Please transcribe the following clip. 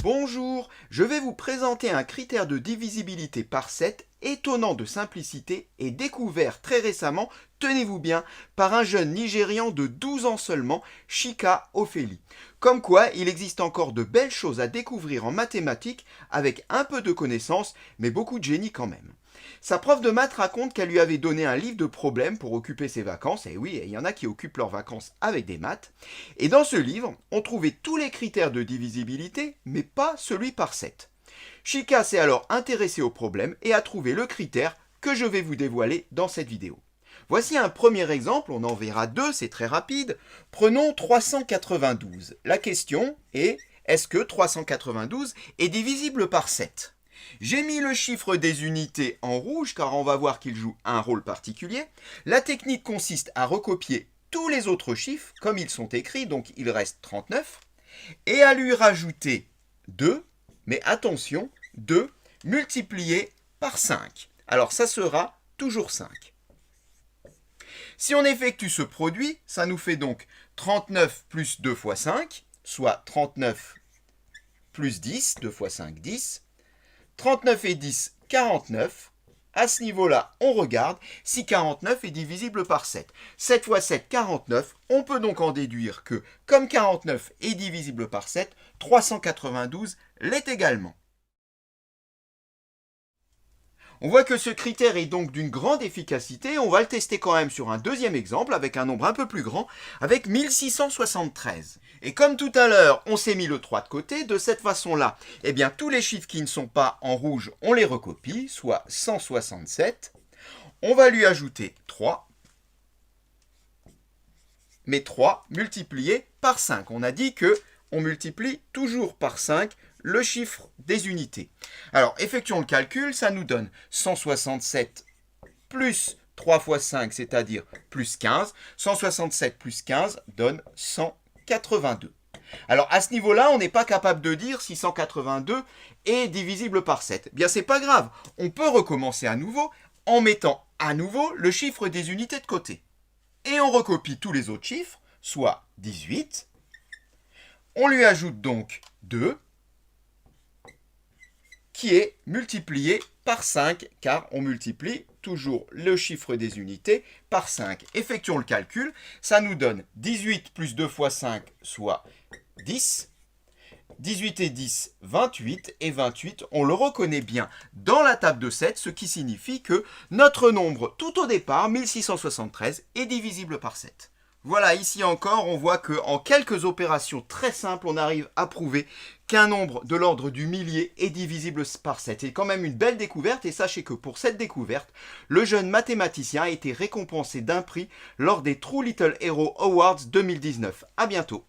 Bonjour, je vais vous présenter un critère de divisibilité par 7 étonnant de simplicité et découvert très récemment, tenez-vous bien, par un jeune Nigérian de 12 ans seulement, Chika Ofeli. Comme quoi, il existe encore de belles choses à découvrir en mathématiques avec un peu de connaissances, mais beaucoup de génie quand même. Sa prof de maths raconte qu'elle lui avait donné un livre de problèmes pour occuper ses vacances, et oui, il y en a qui occupent leurs vacances avec des maths, et dans ce livre, on trouvait tous les critères de divisibilité, mais pas celui par 7. Chika s'est alors intéressé au problème et a trouvé le critère que je vais vous dévoiler dans cette vidéo. Voici un premier exemple, on en verra deux, c'est très rapide. Prenons 392. La question est, est-ce que 392 est divisible par 7 ? J'ai mis le chiffre des unités en rouge car on va voir qu'il joue un rôle particulier. La technique consiste à recopier tous les autres chiffres comme ils sont écrits, donc il reste 39, et à lui rajouter 2, mais attention, 2 multiplié par 5. Alors ça sera toujours 5. Si on effectue ce produit, ça nous fait donc 39 plus 2 fois 5, soit 39 plus 10, 2 fois 5, 10. 39 et 10, 49. À ce niveau-là, on regarde si 49 est divisible par 7. 7 fois 7, 49. On peut donc en déduire que, comme 49 est divisible par 7, 392 l'est également. On voit que ce critère est donc d'une grande efficacité. On va le tester quand même sur un deuxième exemple avec un nombre un peu plus grand, avec 1673. Et comme tout à l'heure, on s'est mis le 3 de côté, de cette façon-là, eh bien tous les chiffres qui ne sont pas en rouge, on les recopie, soit 167. On va lui ajouter 3, mais 3 multiplié par 5. On a dit que on multiplie toujours par 5 le chiffre des unités. Alors, effectuons le calcul, ça nous donne 167 plus 3 fois 5, c'est-à-dire plus 15. 167 plus 15 donne 182. Alors, à ce niveau-là, on n'est pas capable de dire si 182 est divisible par 7. Bien, c'est pas grave. On peut recommencer à nouveau en mettant à nouveau le chiffre des unités de côté. Et on recopie tous les autres chiffres, soit 18. On lui ajoute donc 2, qui est multiplié par 5, car on multiplie toujours le chiffre des unités par 5. Effectuons le calcul, ça nous donne 18 plus 2 fois 5, soit 10. 18 et 10, 28, et 28, on le reconnaît bien dans la table de 7, ce qui signifie que notre nombre tout au départ, 1673, est divisible par 7. Voilà, ici encore, on voit qu'en quelques opérations très simples, on arrive à prouver qu'un nombre de l'ordre du millier est divisible par 7. C'est quand même une belle découverte, et sachez que pour cette découverte, le jeune mathématicien a été récompensé d'un prix lors des True Little Hero Awards 2019. À bientôt.